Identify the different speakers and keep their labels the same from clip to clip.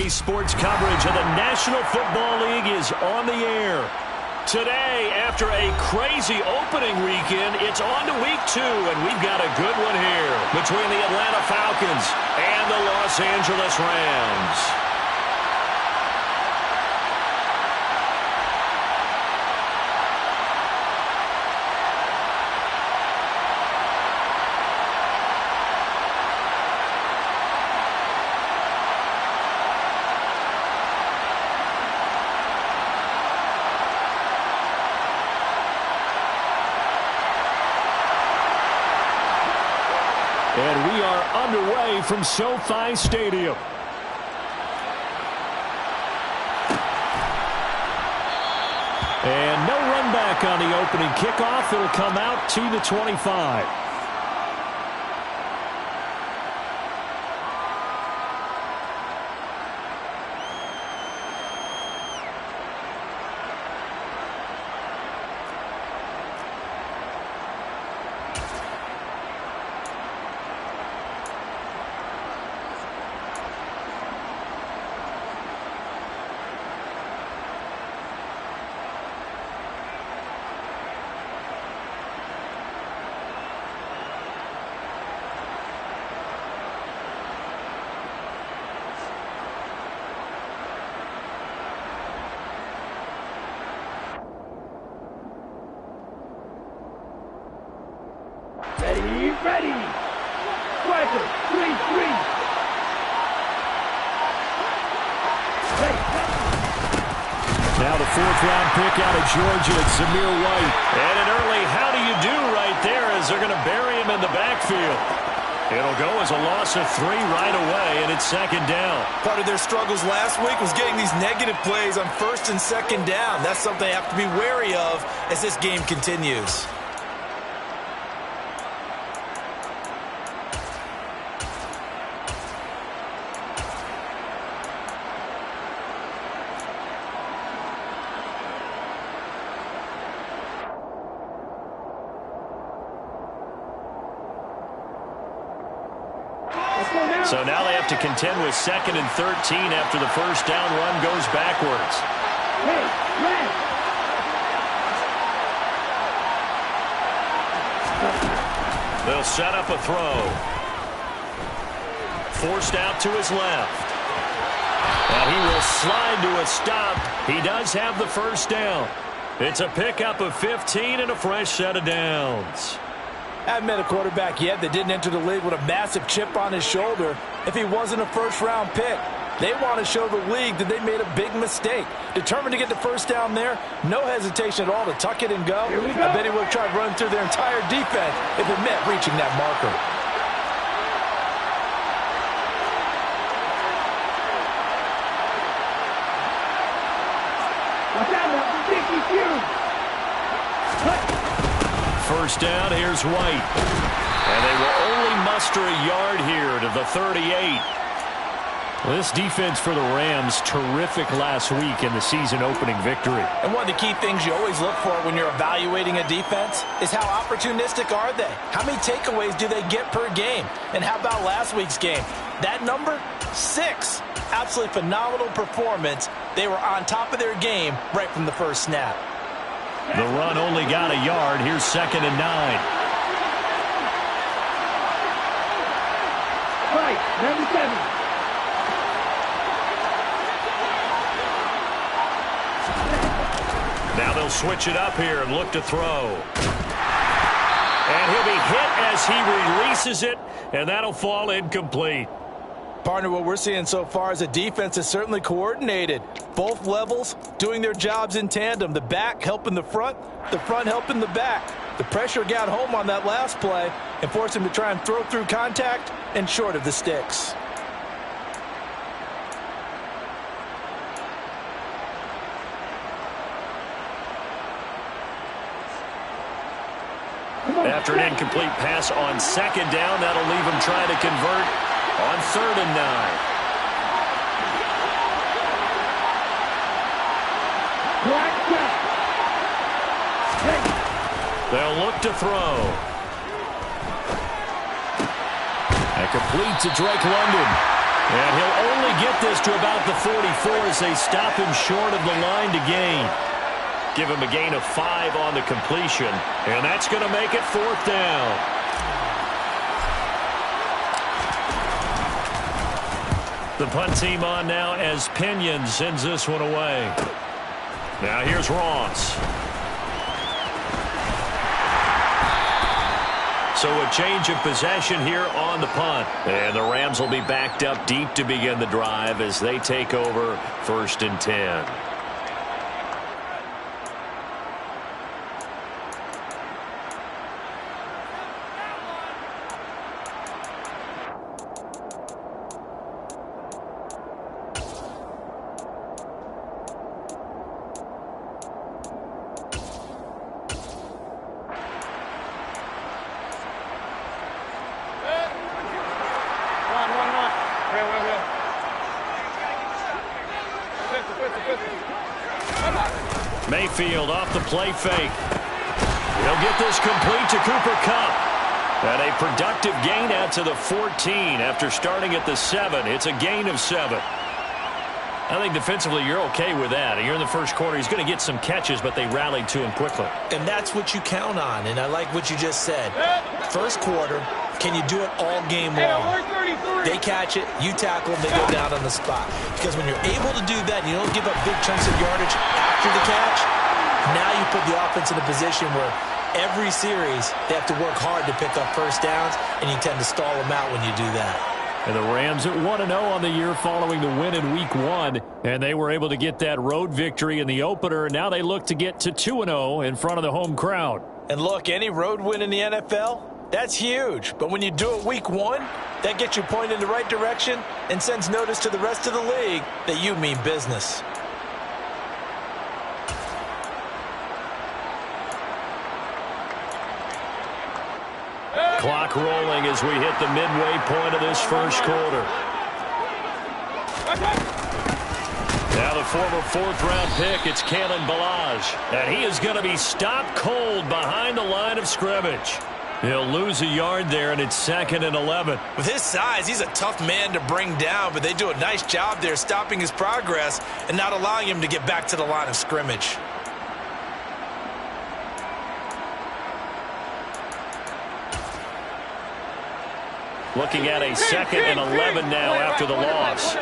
Speaker 1: Today's sports coverage of the National Football League is on the air. Today, after a crazy opening weekend, it's on to week 2, and we've got a good one here between the Atlanta Falcons and the Los Angeles Rams. And we are underway from SoFi Stadium. And no run back on the opening kickoff. It'll come out to the 25.
Speaker 2: Ready. Striker, 3-3.
Speaker 1: Now the 4th-round pick out of Georgia, Zamir White. And an early how do you do right there as they're going to bury him in the backfield. It'll go as a loss of 3 right away, and it's 2nd down.
Speaker 3: Part of their struggles last week was getting these negative plays on 1st and 2nd down. That's something they have to be wary of as this game continues.
Speaker 1: So now they have to contend with 2nd and 13 after the first down run goes backwards. They'll set up a throw. Forced out to his left. And he will slide to a stop. He does have the first down. It's a pickup of 15 and a fresh set of downs.
Speaker 3: I haven't met a quarterback yet that didn't enter the league with a massive chip on his shoulder if he wasn't a first-round pick. They want to show the league that they made a big mistake. Determined to get the first down there, no hesitation at all to tuck it and go. I bet he would have tried running through their entire defense if it meant reaching that marker.
Speaker 1: First down, here's White. And they will only muster a yard here to the 38. Well, this defense for the Rams, terrific last week in the season-opening victory.
Speaker 3: And one of the key things you always look for when you're evaluating a defense is how opportunistic are they? How many takeaways do they get per game? And how about last week's game? That number, 6. Absolutely phenomenal performance. They were on top of their game right from the first snap.
Speaker 1: The run only got a yard. Here's 2nd and 9.
Speaker 2: Right, number 7.
Speaker 1: Now they'll switch it up here and look to throw. And he'll be hit as he releases it, and that'll fall incomplete.
Speaker 3: Partner, what we're seeing so far is a defense is certainly coordinated. Both levels doing their jobs in tandem. The back helping the front helping the back. The pressure got home on that last play and forced him to try and throw through contact and short of the sticks.
Speaker 1: After an incomplete pass on 2nd down, that'll leave him trying to convert on 3rd and 9. They'll look to throw. And complete to Drake London. And he'll only get this to about the 44 as they stop him short of the line to gain. Give him a gain of 5 on the completion, and that's going to make it 4th down. The punt team on now as Pinion sends this one away. Now here's Ross. So a change of possession here on the punt. And the Rams will be backed up deep to begin the drive as they take over 1st and 10. Mayfield off the play fake. He'll get this complete to Cooper Kupp. And a productive gain out to the 14 after starting at the 7. It's a gain of 7. I think defensively you're okay with that. You're in the first quarter. He's going to get some catches, but they rallied to him quickly.
Speaker 3: And that's what you count on, and I like what you just said. First quarter, can you do it all game long? They catch it, you tackle them, they go down on the spot. Because when you're able to do that and you don't give up big chunks of yardage after the catch, now you put the offense in a position where every series they have to work hard to pick up first downs, and you tend to stall them out when you do that.
Speaker 1: And the Rams at 1-0 on the year following the win in Week 1. And they were able to get that road victory in the opener. Now they look to get to 2-0 in front of the home crowd.
Speaker 3: And look, any road win in the NFL, that's huge. But when you do it Week 1, that gets you pointed in the right direction and sends notice to the rest of the league that you mean business.
Speaker 1: Clock rolling as we hit the midway point of this first quarter. Now the former 4th-round pick, it's Kalen Ballage. And he is going to be stopped cold behind the line of scrimmage. He'll lose a yard there, and it's 2nd and 11.
Speaker 3: With his size, he's a tough man to bring down, but they do a nice job there stopping his progress and not allowing him to get back to the line of scrimmage.
Speaker 1: Looking at a 2nd and 11 now after the loss.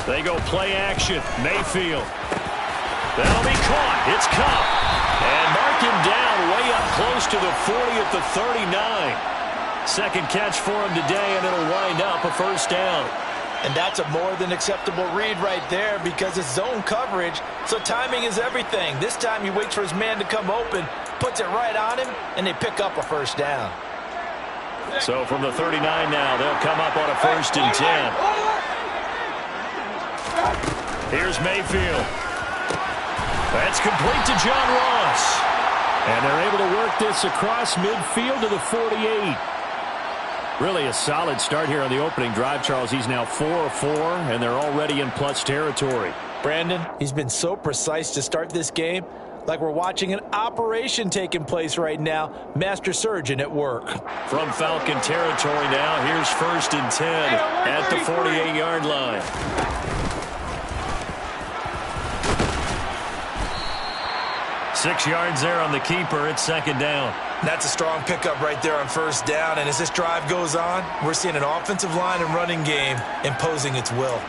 Speaker 1: They go play action. Mayfield. That'll be caught. It's Kupp. And mark him down way up close to the 40 at the 39. Second catch for him today, and it'll wind up a first down.
Speaker 3: And that's a more than acceptable read right there because it's zone coverage, so timing is everything. This time he waits for his man to come open, puts it right on him, and they pick up a first down.
Speaker 1: So from the 39 now, they'll come up on a 1st and 10. Here's Mayfield. That's complete to John Ross. And they're able to work this across midfield to the 48. Really a solid start here on the opening drive, Charles. He's now 4 of 4, and they're already in plus territory.
Speaker 3: Brandon, he's been so precise to start this game, like we're watching an operation taking place right now. Master surgeon at work.
Speaker 1: From Falcon territory now, here's 1st and 10 at the 48-yard line. Six yards there on the keeper. It's 2nd down.
Speaker 3: That's a strong pickup right there on first down. And as this drive goes on, we're seeing an offensive line and running game imposing its will.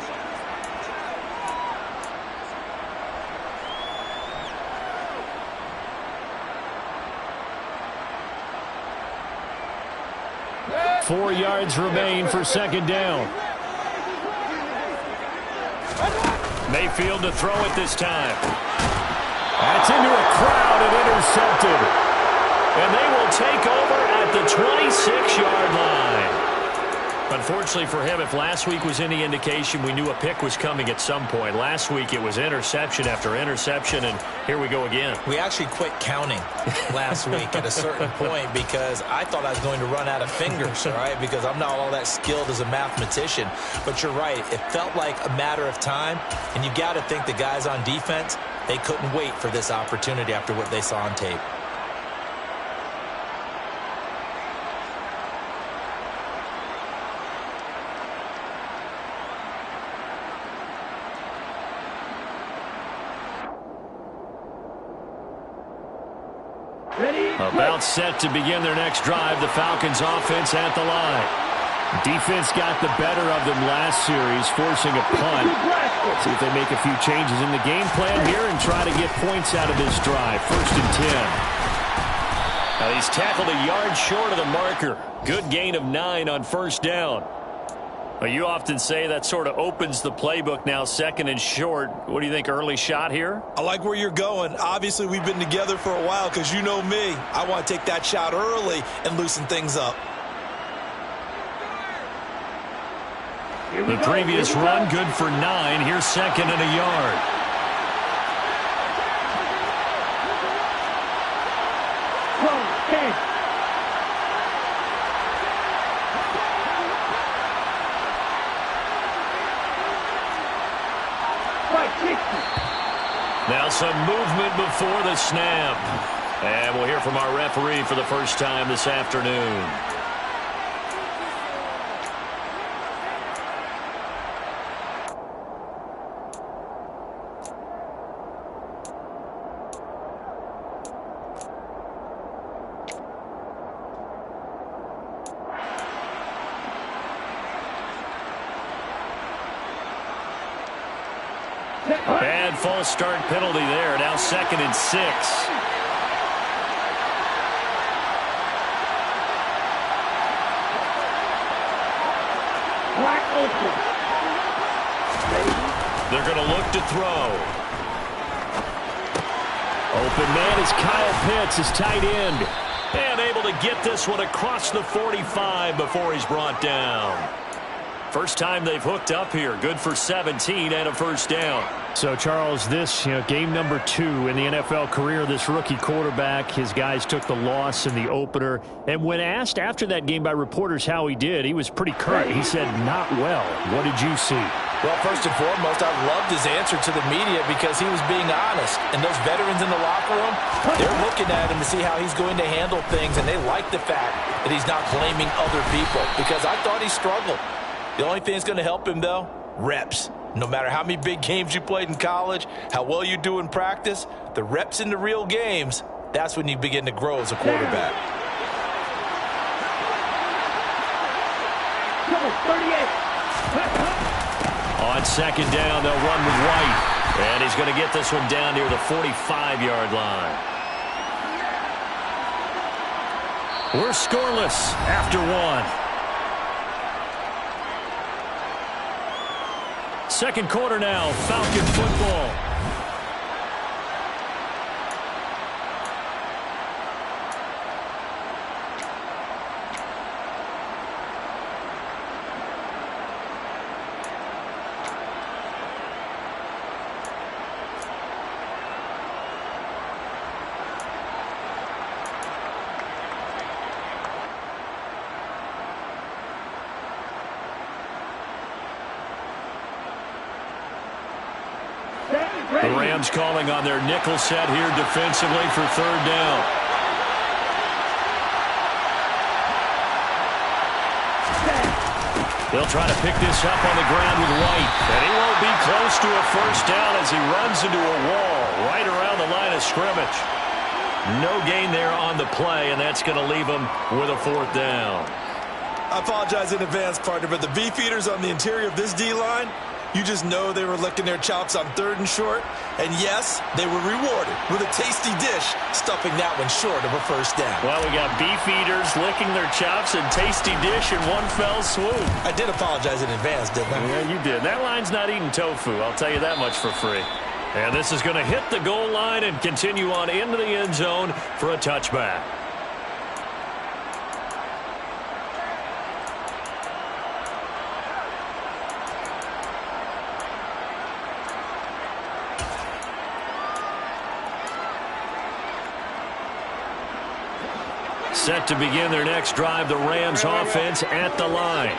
Speaker 1: Four yards remain for 2nd down. Mayfield to throw it this time. That's into a crowd and intercepted. And they will take over at the 26-yard line. Unfortunately for him, if last week was any indication, we knew a pick was coming at some point. Last week it was interception after interception, and here we go again.
Speaker 3: We actually quit counting last week at a certain point because I thought I was going to run out of fingers, all right, because I'm not all that skilled as a mathematician. But you're right. It felt like a matter of time, and you got to think the guys on defense, they couldn't wait for this opportunity after what they saw on tape.
Speaker 2: Ready?
Speaker 1: About set to begin their next drive. The Falcons offense at the line. Defense got the better of them last series, forcing a punt. See if they make a few changes in the game plan here and try to get points out of this drive. 1st and 10. Now he's tackled a yard short of the marker. Good gain of 9 on 1st down. Well, you often say that sort of opens the playbook now, 2nd and short. What do you think, early shot here?
Speaker 3: I like where you're going. Obviously, we've been together for a while because you know me. I want to take that shot early and loosen things up.
Speaker 1: The previous run, good for 9. Here's 2nd and a yard. Now some movement before the snap. And we'll hear from our referee for the first time this afternoon. Bad false start penalty there. Now 2nd and 6. They're going to look to throw. Open man is Kyle Pitts, his tight end. And able to get this one across the 45 before he's brought down. First time they've hooked up here. Good for 17 and a 1st down. So, Charles, this, game number 2 in the NFL career, this rookie quarterback, his guys took the loss in the opener. And when asked after that game by reporters how he did, he was pretty curt. He said, not well. What did you see?
Speaker 3: Well, first and foremost, I loved his answer to the media because he was being honest. And those veterans in the locker room, they're looking at him to see how he's going to handle things. And they like the fact that he's not blaming other people because I thought he struggled. The only thing that's going to help him, though, reps. No matter how many big games you played in college, how well you do in practice, the reps in the real games, that's when you begin to grow as a quarterback.
Speaker 1: On 2nd down, they'll run with White. And he's going to get this one down near the 45-yard line. We're scoreless after 1. Second quarter now, Falcon football. The Rams calling on their nickel set here defensively for 3rd down. They'll try to pick this up on the ground with White. And he won't be close to a 1st down as he runs into a wall right around the line of scrimmage. No gain there on the play, and that's going to leave him with a 4th down.
Speaker 3: I apologize in advance, partner, but the beefeaters on the interior of this D-line, you just know they were licking their chops on 3rd and short. And yes, they were rewarded with a tasty dish, stuffing that one short of a 1st down.
Speaker 1: Well, we got beef eaters licking their chops and tasty dish in one fell swoop.
Speaker 3: I did apologize in advance, didn't I?
Speaker 1: Yeah, you did. That line's not eating tofu, I'll tell you that much for free. And this is going to hit the goal line and continue on into the end zone for a touchback. Set to begin their next drive, the Rams offense at the line.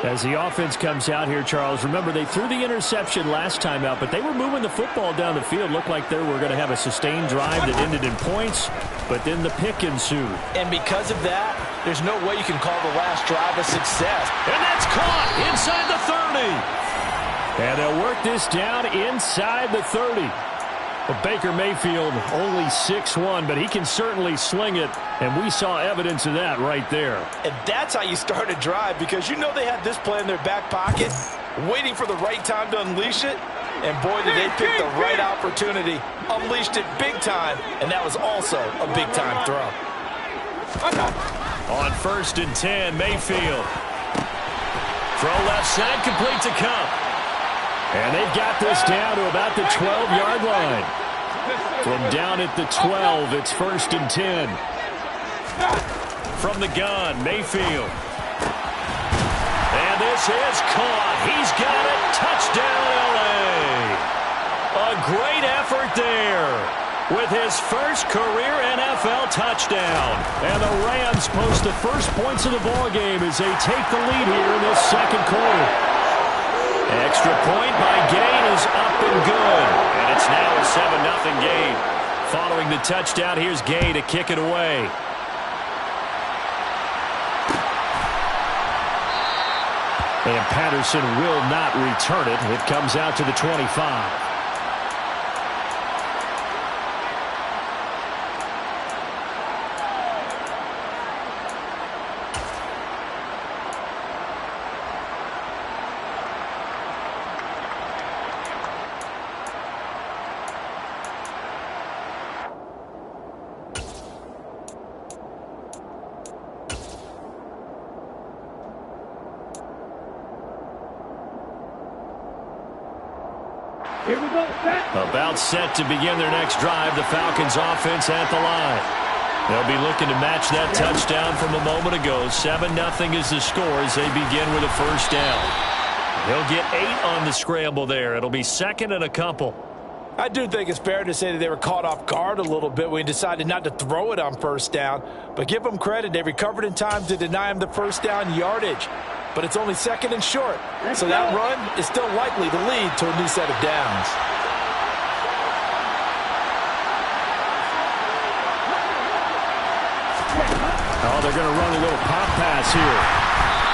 Speaker 1: As the offense comes out here, Charles, remember they threw the interception last time out, but they were moving the football down the field. Looked like they were going to have a sustained drive that ended in points, but then the pick ensued.
Speaker 3: And because of that, there's no way you can call the last drive a success.
Speaker 1: And that's caught inside the 30. And they'll work this down inside the 30. Well, Baker Mayfield only 6'1", but he can certainly sling it, and we saw evidence of that right there.
Speaker 3: And that's how you start a drive, because you know they had this play in their back pocket, waiting for the right time to unleash it. And boy, did they pick the right opportunity, unleashed it big time, and that was also a big-time throw.
Speaker 1: On 1st and 10, Mayfield. Throw left side, complete to Kupp. And they've got this down to about the 12-yard line. From down at the 12, it's 1st and 10. From the gun, Mayfield. And this is caught. He's got it. Touchdown, L.A. A great effort there with his first career NFL touchdown. And the Rams post the first points of the ballgame as they take the lead here in this second quarter. Extra point by Gay is up and good. And it's now a 7-0 game. Following the touchdown, here's Gay to kick it away. And Patterson will not return it. It comes out to the 25.
Speaker 2: Here we go, set.
Speaker 1: About set to begin their next drive. The Falcons offense at the line. They'll be looking to match that touchdown from a moment ago. 7-0 is the score as they begin with a first down. They'll get 8 on the scramble there. It'll be 2nd and a couple.
Speaker 3: I do think it's fair to say that they were caught off guard a little bit when we decided not to throw it on first down. But give them credit. They recovered in time to deny him the first down yardage. But it's only 2nd and short. So that run is still likely to lead to a new set of downs.
Speaker 1: Oh, they're going to run a little pop pass here.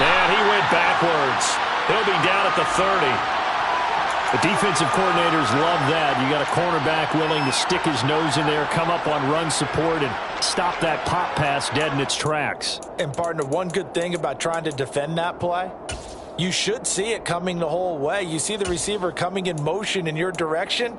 Speaker 1: And he went backwards. He'll be down at the 30. The defensive coordinators love that. You got a cornerback willing to stick his nose in there, come up on run support, and stop that pop pass dead in its tracks.
Speaker 3: And, partner, one good thing about trying to defend that play, you should see it coming the whole way. You see the receiver coming in motion in your direction.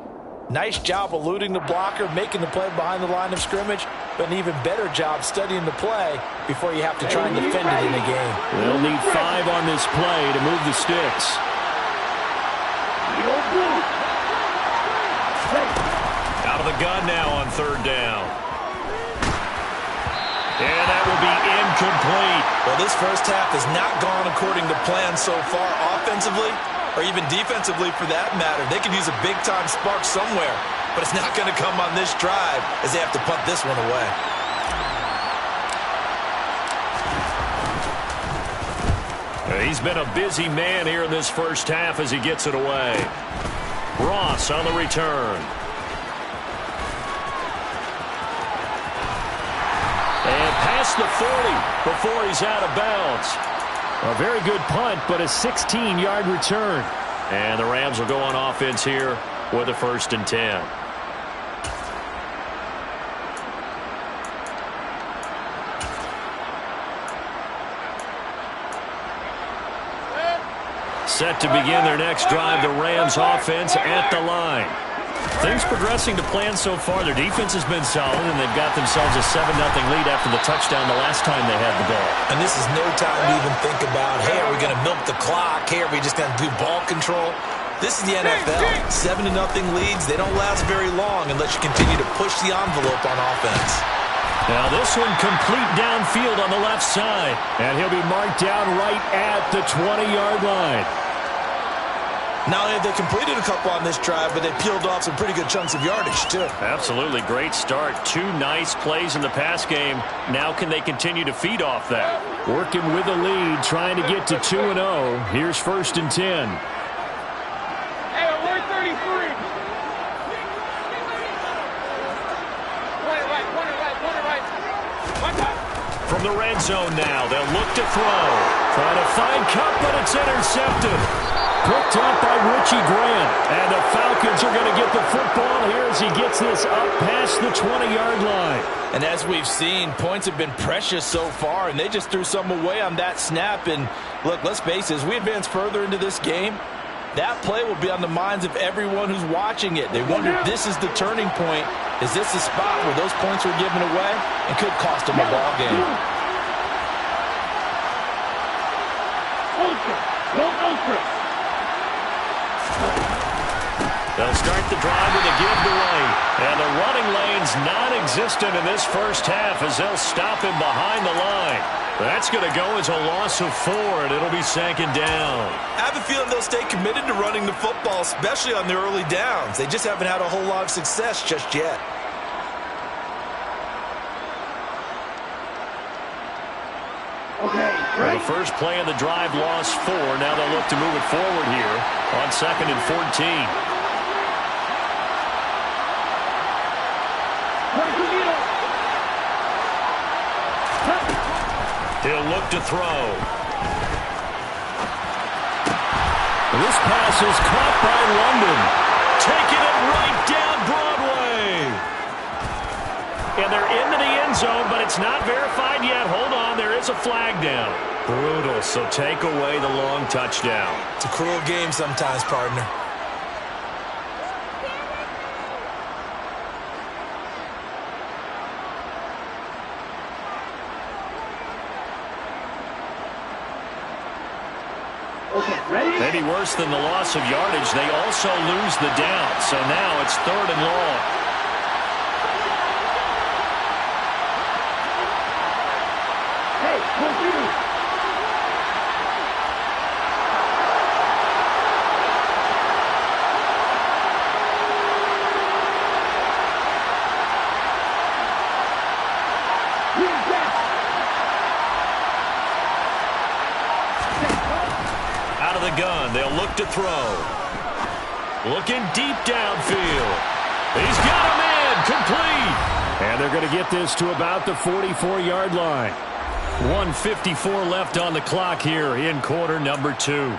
Speaker 3: Nice job eluding the blocker, making the play behind the line of scrimmage, but an even better job studying the play before you have to try and defend it in a game.
Speaker 1: They'll need 5 on this play to move the sticks. Out of the gun now on 3rd down. And that will be incomplete.
Speaker 3: Well, this first half has not gone according to plan so far offensively or even defensively for that matter. They could use a big-time spark somewhere, but it's not going to come on this drive as they have to punt this one away.
Speaker 1: He's been a busy man here in this first half as he gets it away. Ross on the return. And past the 40 before he's out of bounds. A very good punt, but a 16-yard return. And the Rams will go on offense here with a 1st and 10. Set to begin their next drive, the Rams offense at the line. Things progressing to plan so far. Their defense has been solid, and they've got themselves a 7-0 lead after the touchdown the last time they had the ball.
Speaker 3: And this is no time to even think about, hey, are we going to milk the clock? Hey, are we just going to do ball control? This is the NFL. 7-0 leads, they don't last very long unless you continue to push the envelope on offense.
Speaker 1: Now this one complete downfield on the left side. And he'll be marked down right at the 20-yard line.
Speaker 3: Not only have they completed a couple on this drive, but they peeled off some pretty good chunks of yardage, too.
Speaker 1: Absolutely. Great start. 2 nice plays in the pass game. Now can they continue to feed off that? Working with the lead, trying to get to 2-0. Here's 1st and 10.
Speaker 2: Hey, alert 33.
Speaker 1: From the red zone now, they'll look to throw. Trying to find Kupp, but it's intercepted. Picked up by Richie Grant. And the Falcons are going to get the football here as he gets this up past the 20-yard line.
Speaker 3: And as we've seen, points have been precious so far, and they just threw some away on that snap. And look, let's face it, as we advance further into this game, that play will be on the minds of everyone who's watching it. They wonder if this is the turning point. Is this the spot where those points were given away and could cost them a ball game?
Speaker 1: They'll start the drive with a give to White. And the running lane's non-existent in this first half as they'll stop him behind the line. That's going to go as a loss of 4, and it'll be second down.
Speaker 3: I have a feeling they'll stay committed to running the football, especially on their early downs. They just haven't had a whole lot of success just yet.
Speaker 2: Okay,
Speaker 1: The first play of the drive lost 4. Now they'll look to move it forward here on 2nd and 14. He'll look to throw. This pass is caught by London. Taking it right down Broadway. And they're into the end zone, but it's not verified yet. Hold on, there is a flag down. Brutal, so take away the long touchdown.
Speaker 3: It's a cruel game sometimes, partner.
Speaker 1: Maybe worse than the loss of yardage, they also lose the down. So now it's 3rd and long. Out of the gun, they'll look to throw. Looking deep downfield. He's got a man, complete. And they're going to get this to about the 44-yard line. 1:54 left on the clock here in quarter number 2.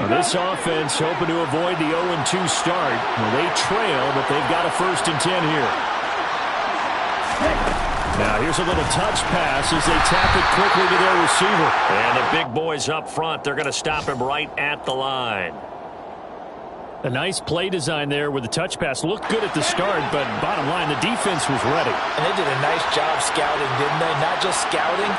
Speaker 1: This offense hoping to avoid the 0-2 start. Well, they trail, but they've got a 1st and 10 here. Now here's a little touch pass as they tap it quickly to their receiver. And the big boys up front, they're going to stop him right at the line. A nice play design there with the touch pass. Looked good at the start, but bottom line, the defense was ready.
Speaker 3: And they did a nice job scouting, didn't they? Not just scouting,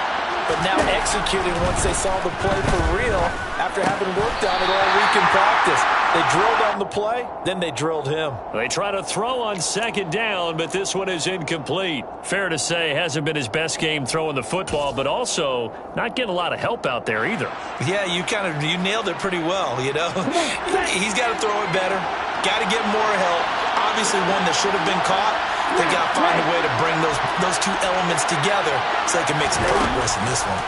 Speaker 3: but now executing once they saw the play for real after having worked on it all week in practice. They drilled on the play, then they drilled him.
Speaker 1: They try to throw on 2nd down, but this one is incomplete. Fair to say, hasn't been his best game throwing the football, but also not getting a lot of help out there either.
Speaker 3: Yeah, you nailed it pretty well, you know. He's got to throw it better. Got to get more help. Obviously one that should have been caught. They got to find a way to bring those two elements together so they can make some progress in this one.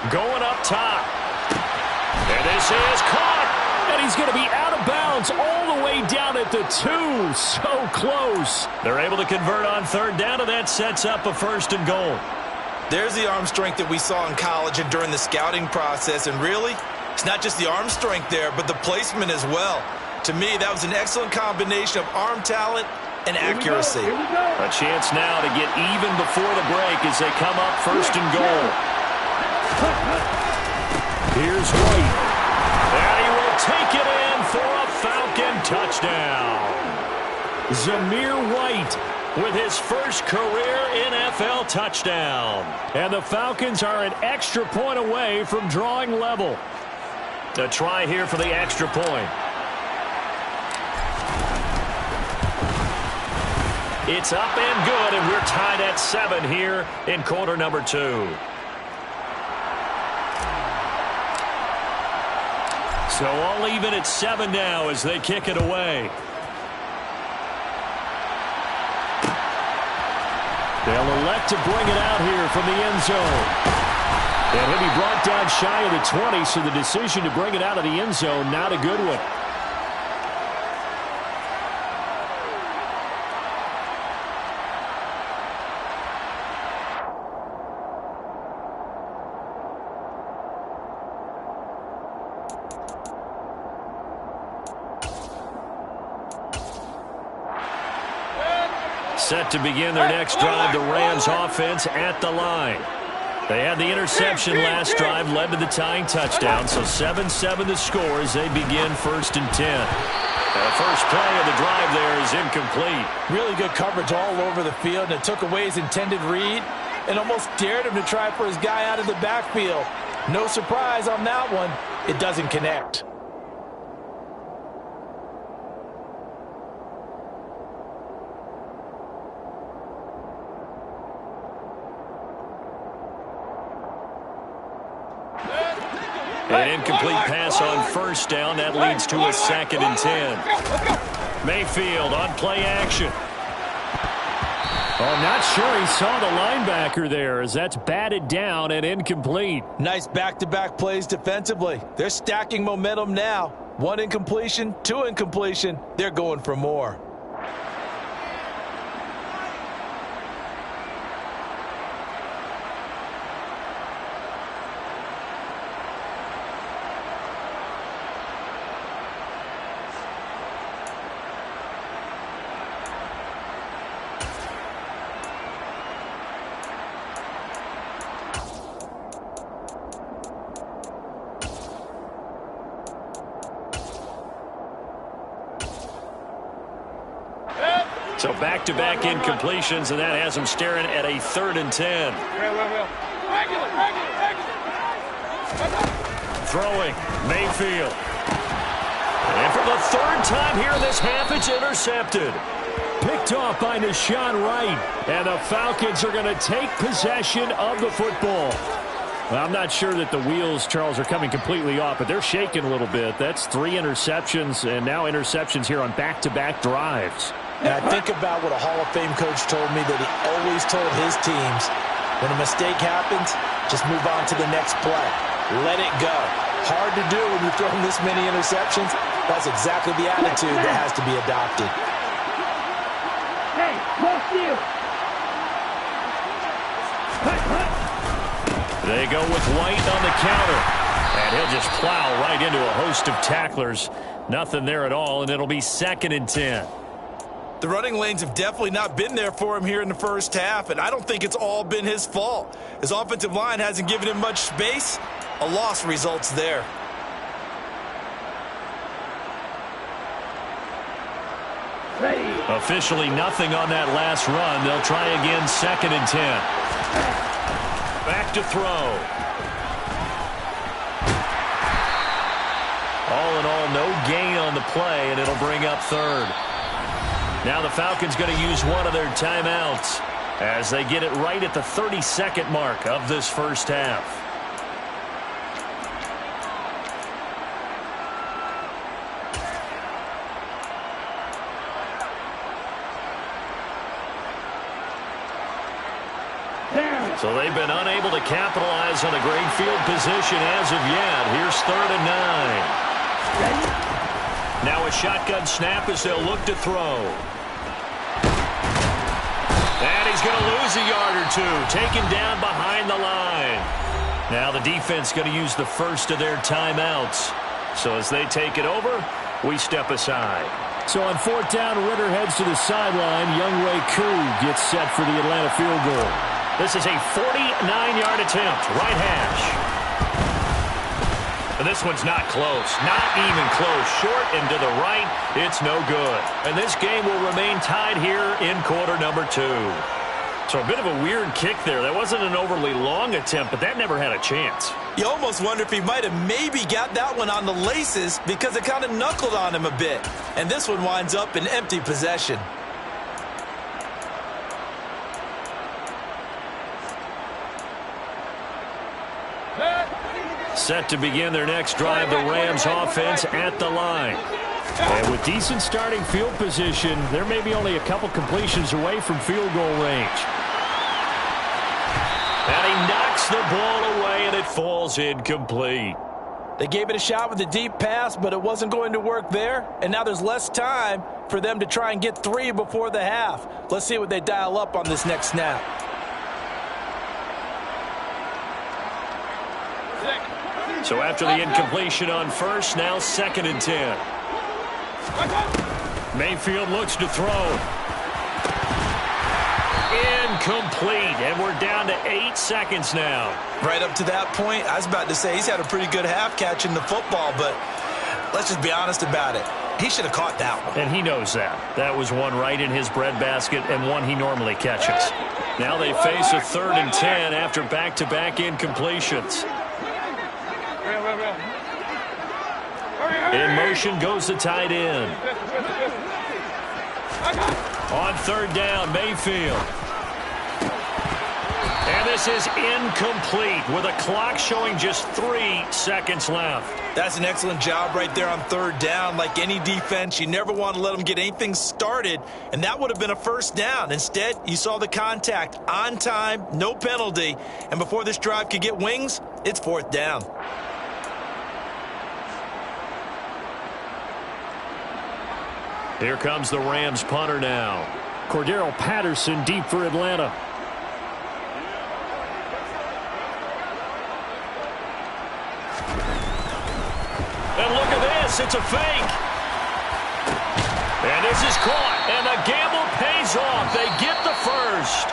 Speaker 1: Going up top. And this is caught. And he's going to be out of bounds all the way down at the 2. So close. They're able to convert on 3rd down, and that sets up a 1st and goal.
Speaker 3: There's the arm strength that we saw in college and during the scouting process. And really, it's not just the arm strength there, but the placement as well. To me, that was an excellent combination of arm talent and accuracy.
Speaker 1: A chance now to get even before the break as they come up 1st and goal. Here's White. And he will take it in for a Falcon touchdown. Zamir White with his first career NFL touchdown. And the Falcons are an extra point away from drawing level. A try here for the extra point. It's up and good, and we're tied at 7 here in quarter number 2. So all even at 7 now as they kick it away. They'll elect to bring it out here from the end zone. And he'll be brought down shy of the 20, so the decision to bring it out of the end zone, not a good one. Set to begin their next drive, the Rams offense at the line. They had the interception last drive, led to the tying touchdown, so 7-7 the score as they begin 1st and 10. The first play of the drive there is incomplete.
Speaker 3: Really good coverage all over the field, and it took away his intended read and almost dared him to try for his guy out of the backfield. No surprise on that one. It doesn't connect.
Speaker 1: An incomplete pass on first down. That leads to a 2nd and 10. Mayfield on play action. Oh, I'm not sure he saw the linebacker there as that's batted down and incomplete.
Speaker 3: Nice back-to-back plays defensively. They're stacking momentum now. 1 incompletion, 2 incompletion. They're going for more.
Speaker 1: So back-to-back incompletions, and that has him staring at a 3rd and 10. Throwing, Mayfield. And for the 3rd time here in this half, it's intercepted. Picked off by Nahshon Wright. And the Falcons are going to take possession of the football. Well, I'm not sure that the wheels, Charles, are coming completely off, but they're shaking a little bit. That's 3 interceptions, and now interceptions here on back-to-back drives.
Speaker 3: And I think about what a Hall of Fame coach told me that he always told his teams, when a mistake happens, just move on to the next play. Let it go. Hard to do when you're throwing this many interceptions. That's exactly the attitude that has to be adopted.
Speaker 2: Hey, what's you?
Speaker 1: They go with White on the counter. And he'll just plow right into a host of tacklers. Nothing there at all, and it'll be 2nd and 10.
Speaker 3: The running lanes have definitely not been there for him here in the first half, and I don't think it's all been his fault. His offensive line hasn't given him much space. A loss results there.
Speaker 2: Ready.
Speaker 1: Officially nothing on that last run. They'll try again 2nd and 10. Back to throw. All in all, no gain on the play, and it'll bring up 3rd. Now the Falcons going to use one of their timeouts as they get it right at the 32nd mark of this first half. So they've been unable to capitalize on a great field position as of yet. Here's 3rd and 9. Now a shotgun snap as they'll look to throw. And he's going to lose a yard or 2, taken down behind the line. Now the defense going to use the first of their timeouts. So as they take it over, we step aside. So on 4th down, Ritter heads to the sideline. Younghoe Koo gets set for the Atlanta field goal. This is a 49-yard attempt, right hash. And this one's not close, not even close. Short and to the right, it's no good. And this game will remain tied here in quarter number 2. So a bit of a weird kick there. That wasn't an overly long attempt, but that never had a chance.
Speaker 3: You almost wonder if he might have maybe got that one on the laces because it kind of knuckled on him a bit. And this one winds up in empty possession.
Speaker 1: Set to begin their next drive, the Rams offense at the line. And with decent starting field position, there may be only a couple completions away from field goal range. And he knocks the ball away, and it falls incomplete.
Speaker 3: They gave it a shot with a deep pass, but it wasn't going to work there. And now there's less time for them to try and get 3 before the half. Let's see what they dial up on this next snap.
Speaker 1: So after the incompletion on first, now 2nd and 10. Mayfield looks to throw. incomplete, and we're down to 8 seconds now.
Speaker 3: Right up to that point, I was about to say he's had a pretty good half catching the football, but let's just be honest about it. He should have caught that one.
Speaker 1: And he knows that. That was one right in his breadbasket and one he normally catches. Now they face a 3rd and 10 after back-to-back incompletions. In motion goes the tight end. On 3rd down, Mayfield. And this is incomplete with a clock showing just 3 seconds left.
Speaker 3: That's an excellent job right there on 3rd down. Like any defense, you never want to let them get anything started, and that would have been a 1st down. Instead, you saw the contact on time, no penalty, and before this drive could get wings, it's 4th down.
Speaker 1: Here comes the Rams punter now. Cordero Patterson deep for Atlanta. And look at this, it's a fake. And this is caught, and the gamble pays off. They get the first.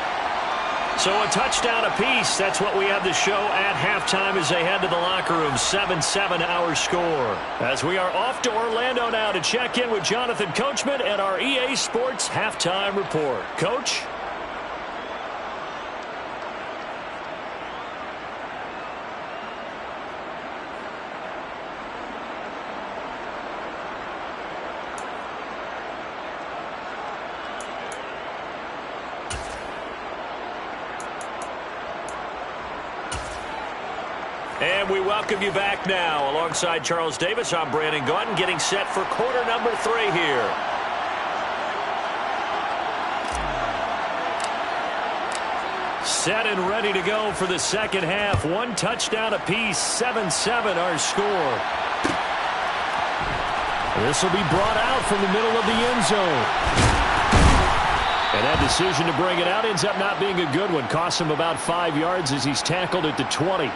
Speaker 1: So a touchdown apiece. That's what we have to show at halftime as they head to the locker room. 7-7 our score. As we are off to Orlando now to check in with Jonathan Coachman and our EA Sports halftime report. Coach? And we welcome you back now. Alongside Charles Davis, I'm Brandon Gaudin, getting set for quarter number 3 here. Set and ready to go for the second half. 1 touchdown apiece, 7-7 our score. This will be brought out from the middle of the end zone. And that decision to bring it out ends up not being a good one. Costs him about 5 yards as he's tackled at the 20.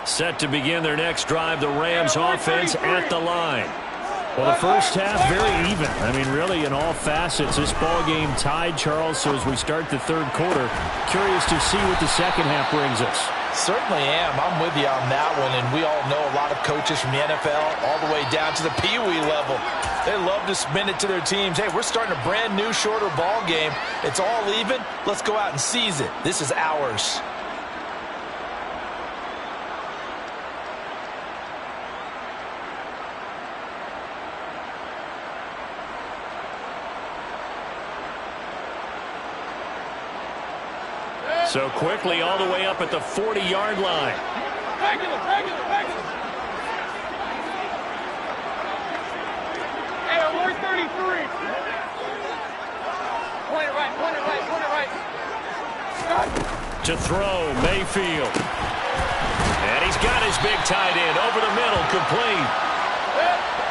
Speaker 1: Set to begin their next drive, the Rams offense at the line. Well, the first half, very even. I mean, really, in all facets, this ball game tied, Charles. So as we start the 3rd quarter, curious to see what the second half brings us.
Speaker 3: Certainly am. I'm with you on that one, and we all know a lot of coaches from the NFL all the way down to the Pee Wee level. They love to spin it to their teams. Hey, we're starting a brand new, shorter ball game. It's all even. Let's go out and seize it. This is ours.
Speaker 1: So quickly all the way up at the 40-yard line.
Speaker 2: Regular. Hey, we're 33. Point it right.
Speaker 1: To throw, Mayfield. And he's got his big tight end over the middle, complete.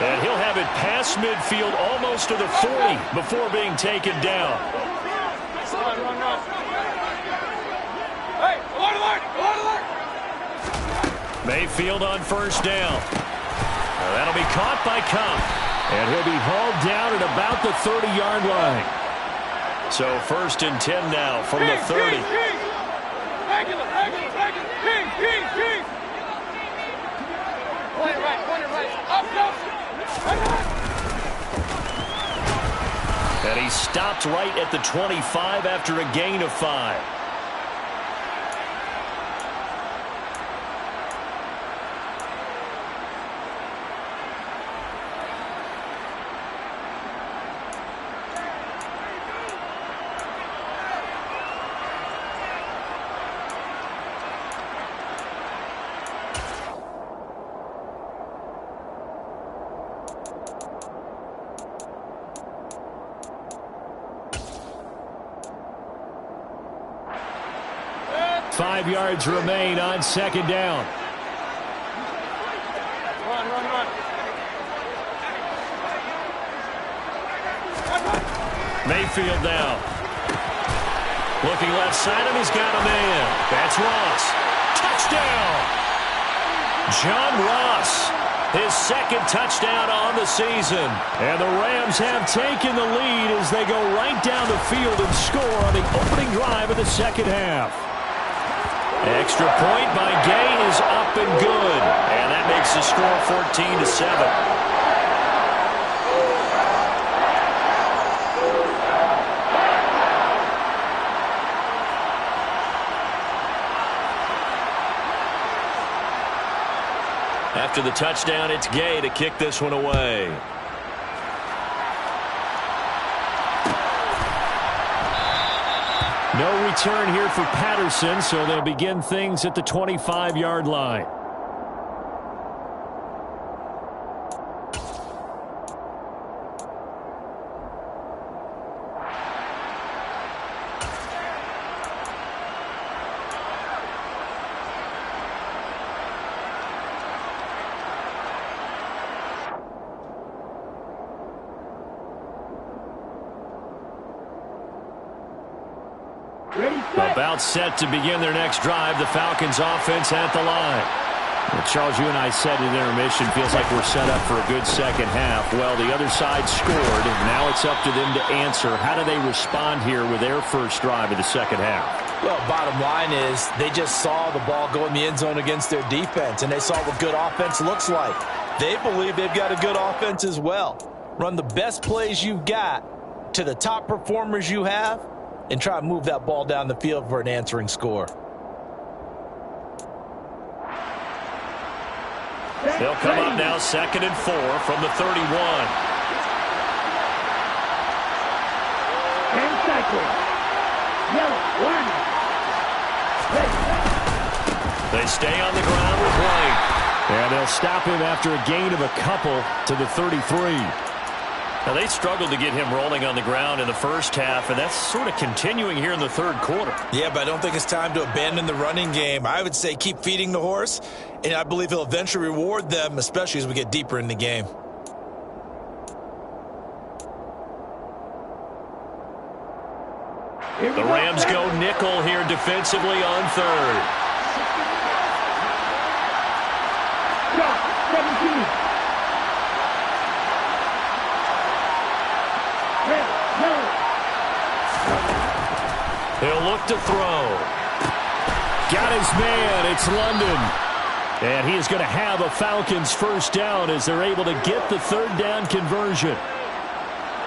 Speaker 1: And he'll have it past midfield almost to the 40 before being taken down.
Speaker 2: Run. Hey, alert!
Speaker 1: Mayfield on 1st down. That'll be caught by Kupp. And he'll be hauled down at about the 30-yard line. So 1st and 10 now from the 30.
Speaker 2: Regular. Point it right. Up.
Speaker 1: And he stopped right at the 25 after a gain of 5. Five yards remain on 2nd down.
Speaker 2: Run.
Speaker 1: Mayfield now. Looking left side, and he's got a man. That's Ross. Touchdown! John Ross, his second touchdown on the season. And the Rams have taken the lead as they go right down the field and score on the opening drive of the second half. Extra point by Gay is up and good. And that makes the score 14-7. After the touchdown, it's Gay to kick this one away. No return here for Patterson, so they'll begin things at the 25-yard line. About set to begin their next drive. The Falcons offense at the line. Well, Charles, you and I said at intermission, feels like we're set up for a good second half. Well, the other side scored, and now it's up to them to answer. How do they respond here with their first drive of the second half?
Speaker 3: Well, bottom line is they just saw the ball go in the end zone against their defense, and they saw what good offense looks like. They believe they've got a good offense as well. Run the best plays you've got to the top performers you have, and try to move that ball down the field for an answering score.
Speaker 1: They'll come up now 2nd and 4 from the 31.
Speaker 2: And cycle. Yellow, one.
Speaker 1: They stay on the ground with White. And they'll stop him after a gain of a couple to the 33. Now, they struggled to get him rolling on the ground in the first half, and that's sort of continuing here in the third quarter.
Speaker 3: Yeah, but I don't think it's time to abandon the running game. I would say keep feeding the horse, and I believe he'll eventually reward them, especially as we get deeper in the game.
Speaker 1: The Rams go nickel here defensively on third.
Speaker 2: 17.
Speaker 1: He'll look to throw. Got his man. It's London. And he is going to have a Falcons first down as they're able to get the third down conversion.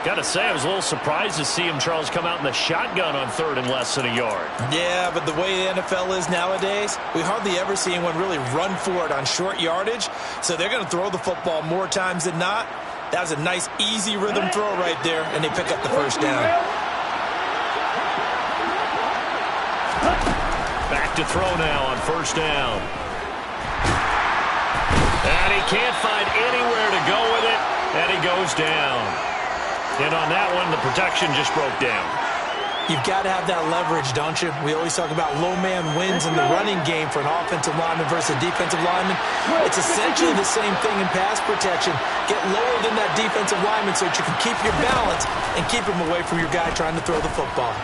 Speaker 1: Got to say, I was a little surprised to see him, Charles, come out in the shotgun on third and less than a yard.
Speaker 3: Yeah, but the way the NFL is nowadays, we hardly ever see anyone really run for it on short yardage. So they're going to throw the football more times than not. That was a nice, easy rhythm throw right there, and they pick up the first down.
Speaker 1: Back to throw now on first down. And he can't find anywhere to go with it, and he goes down. And on that one, the protection just broke down.
Speaker 3: You've got to have that leverage, don't you? We always talk about low man wins in the running game for an offensive lineman versus a defensive lineman. It's essentially the same thing in pass protection. Get lower than that defensive lineman so that you can keep your balance and keep him away from your guy trying to throw the football.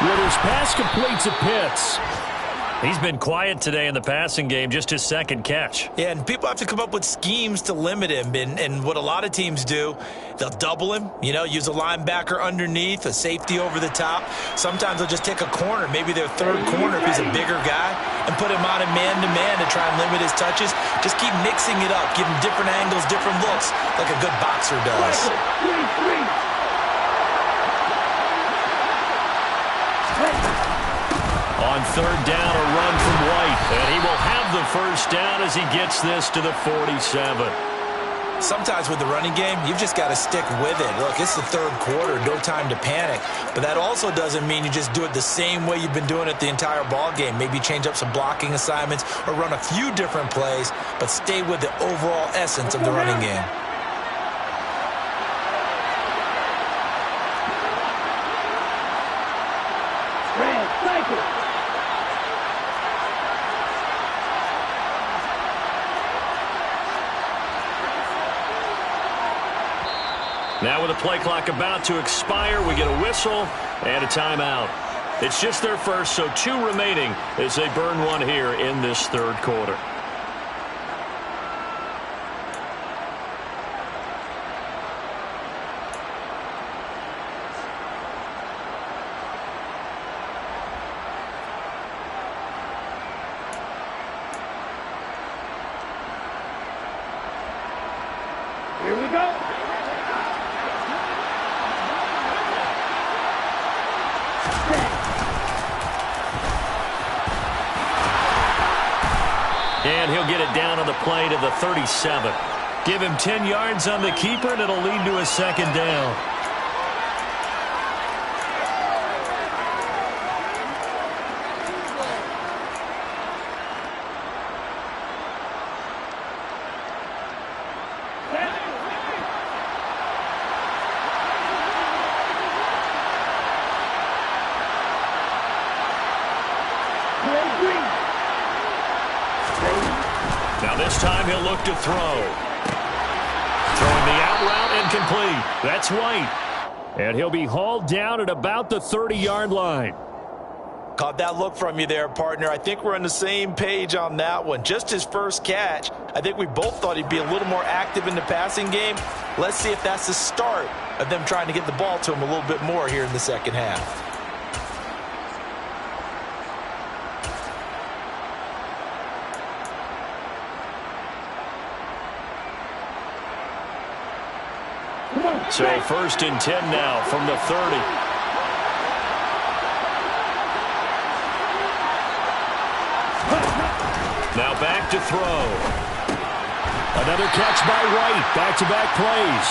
Speaker 1: With his pass complete to Pitts. He's been quiet today in the passing game, just his second catch.
Speaker 3: Yeah, and people have to come up with schemes to limit him. And what a lot of teams do, they'll double him, use a linebacker underneath, a safety over the top. Sometimes they'll just take a corner, maybe their third corner if he's a bigger guy, and put him on a man-to-man to try and limit his touches. Just keep mixing it up, give him different angles, different looks, like a good boxer does.
Speaker 1: On third down, a run from White. And he will have the first down as he gets this to the 47.
Speaker 3: Sometimes with the running game, you've just got to stick with it. Look, it's the third quarter, no time to panic. But that also doesn't mean you just do it the same way you've been doing it the entire ball game. Maybe change up some blocking assignments or run a few different plays, but stay with the overall essence of the running game.
Speaker 1: Now with the play clock about to expire, we get a whistle and a timeout. It's just their first, so 2 remaining as they burn one here in this third quarter.
Speaker 2: Here we go.
Speaker 1: And he'll get it down on the play to the 37. Give him 10 yards on the keeper, and it'll lead to a second down. Now this time he'll look to throw. Throwing the out route incomplete. That's White. And he'll be hauled down at about the 30-yard line.
Speaker 3: Caught that look from you there, partner. I think we're on the same page on that one. Just his first catch. I think we both thought he'd be a little more active in the passing game. Let's see if that's the start of them trying to get the ball to him a little bit more here in the second half.
Speaker 1: So 1st and 10 now from the 30. Now back to throw. Another catch by White. Back-to-back plays.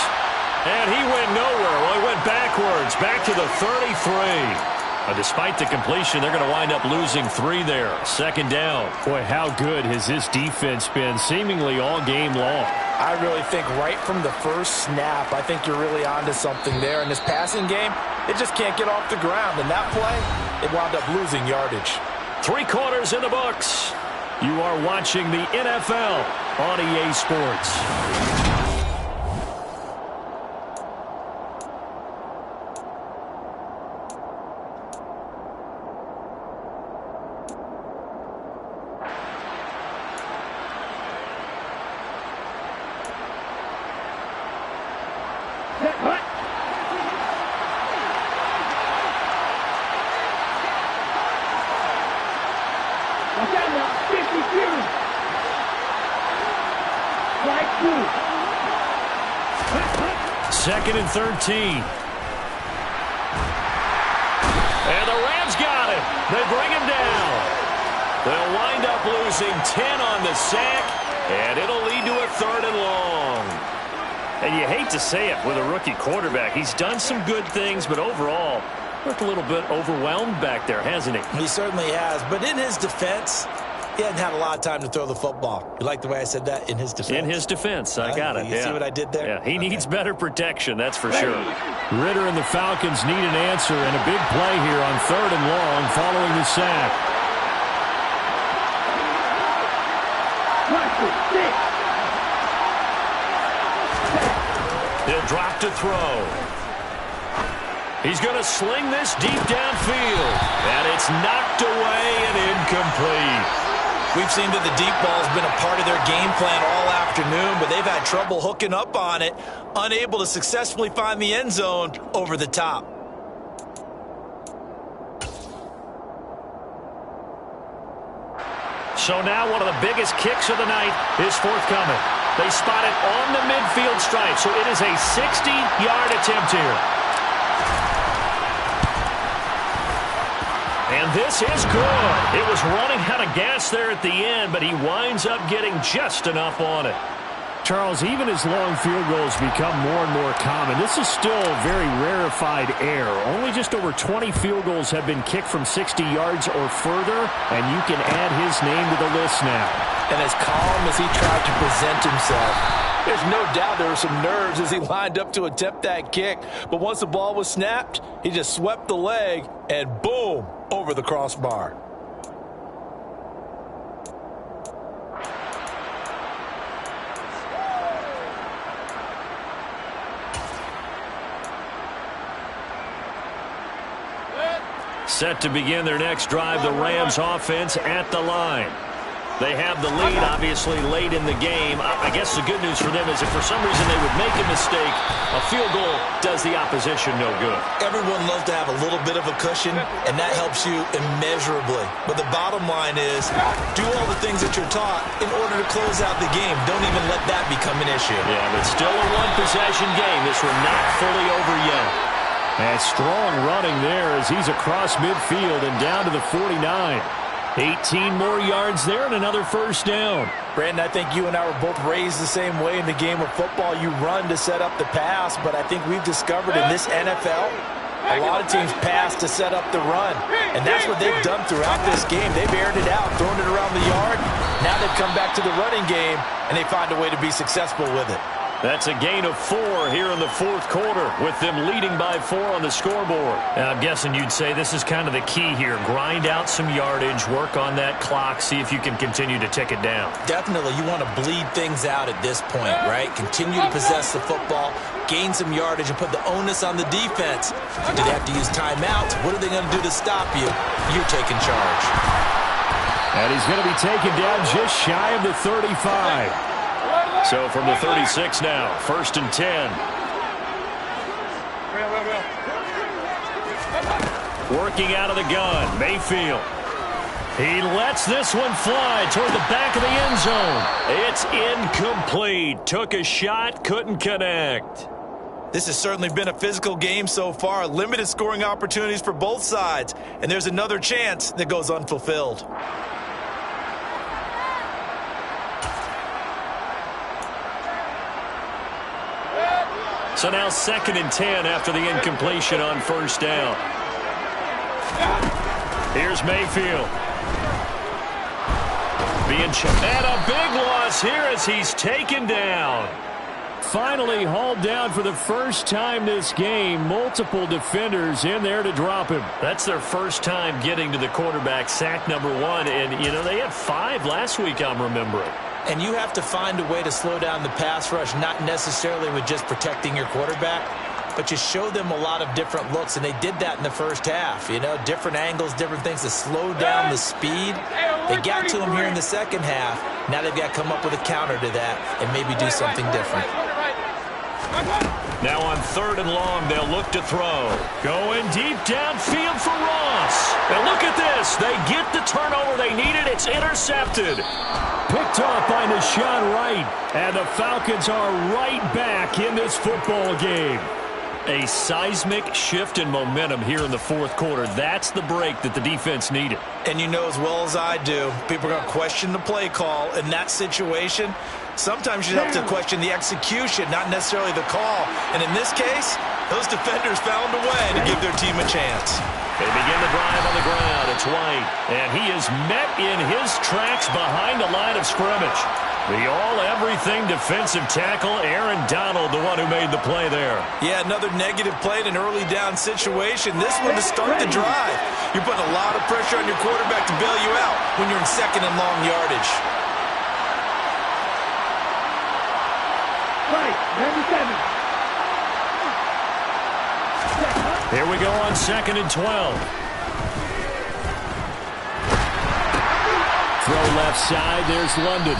Speaker 1: And he went nowhere. Well, he went backwards. Back to the 33. Despite the completion, they're going to wind up losing 3 there. Second down. Boy, how good has this defense been seemingly all game long?
Speaker 3: I really think right from the first snap, I think you're really onto something there. In this passing game, it just can't get off the ground. And that play, it wound up losing yardage.
Speaker 1: 3 quarters in the books. You are watching the NFL on EA Sports. Second and 13. And the Rams got it. They bring him down. They'll wind up losing 10 on the sack, and it'll lead to a 3rd and long. And you hate to say it with a rookie quarterback. He's done some good things, but overall, looked a little bit overwhelmed back there, hasn't he?
Speaker 3: He certainly has. But in his defense, he hadn't had a lot of time to throw the football. You like the way I said that? In his defense.
Speaker 1: In his defense. I got it.
Speaker 3: You see what I did there?
Speaker 1: Yeah, he needs better protection, that's for sure. Ritter and the Falcons need an answer, and a big play here on 3rd and long following the sack. He'll drop to throw. He's going to sling this deep downfield. And it's knocked away and incomplete.
Speaker 3: We've seen that the deep ball has been a part of their game plan all afternoon, but they've had trouble hooking up on it, unable to successfully find the end zone over the top.
Speaker 1: So now one of the biggest kicks of the night is forthcoming. They spot it on the midfield stripe, so it is a 60-yard attempt here. And this is good. It was running out of gas there at the end, but he winds up getting just enough on it. Charles, even as long field goals become more and more common, this is still very rarefied air. Only just over 20 field goals have been kicked from 60 yards or further, and you can add his name to the list now.
Speaker 3: And as calm as he tried to present himself, there's no doubt there were some nerves as he lined up to attempt that kick. But once the ball was snapped, he just swept the leg, and boom, over the crossbar.
Speaker 1: Set to begin their next drive, the Rams offense at the line. They have the lead, obviously, late in the game. I guess the good news for them is if for some reason they would make a mistake, a field goal does the opposition no good.
Speaker 3: Everyone loves to have a little bit of a cushion, and that helps you immeasurably. But the bottom line is do all the things that you're taught in order to close out the game. Don't even let that become an issue.
Speaker 1: Yeah, but still a one-possession game. This one not fully over yet. And strong running there as he's across midfield and down to the 49. 18 more yards there and another first down.
Speaker 3: Brandon, I think you and I were both raised the same way in the game of football. You run to set up the pass, but I think we've discovered in this NFL, a lot of teams pass to set up the run. And that's what they've done throughout this game. They've aired it out, thrown it around the yard. Now they've come back to the running game, and they find a way to be successful with it.
Speaker 1: That's a gain of 4 here in the fourth quarter, with them leading by 4 on the scoreboard. Now, I'm guessing you'd say this is kind of the key here. Grind out some yardage, work on that clock, see if you can continue to tick it down.
Speaker 3: Definitely, you want to bleed things out at this point, right? Continue to possess the football, gain some yardage, and put the onus on the defense. Do they have to use timeouts? What are they going to do to stop you? You're taking charge.
Speaker 1: And he's going to be taken down just shy of the 35. So from the 36 now, 1st and 10. Working out of the gun, Mayfield. He lets this one fly toward the back of the end zone. It's incomplete. Took a shot, couldn't connect.
Speaker 3: This has certainly been a physical game so far. Limited scoring opportunities for both sides. And there's another chance that goes unfulfilled.
Speaker 1: So now 2nd and 10 after the incompletion on first down. Here's Mayfield. And a big loss here as he's taken down. Finally hauled down for the first time this game. Multiple defenders in there to drop him. That's their first time getting to the quarterback, sack number 1. And, you know, they had 5 last week, I'm remembering.
Speaker 3: And you have to find a way to slow down the pass rush, not necessarily with just protecting your quarterback, but you show them a lot of different looks, and they did that in the first half. You know, different angles, different things to slow down the speed. They got to him here in the second half. Now they've got to come up with a counter to that and maybe do something different.
Speaker 1: Now on 3rd and long, they'll look to throw. Going deep downfield for Ross. And look at this. They get the turnover they needed. It's intercepted. Picked off by Nahshon Wright. And the Falcons are right back in this football game. A seismic shift in momentum here in the fourth quarter. That's the break that the defense needed.
Speaker 3: And you know as well as I do, people are going to question the play call in that situation. Sometimes you have to question the execution, not necessarily the call. And in this case, those defenders found a way to give their team a chance.
Speaker 1: They begin the drive on the ground. It's White. And he is met in his tracks behind the line of scrimmage. The all-everything defensive tackle, Aaron Donald, the one who made the play there.
Speaker 3: Yeah, another negative play in an early down situation. This one to start the drive. You're putting a lot of pressure on your quarterback to bail you out when you're in 2nd and long yardage.
Speaker 1: Here we go on 2nd and 12. Throw left side. There's London.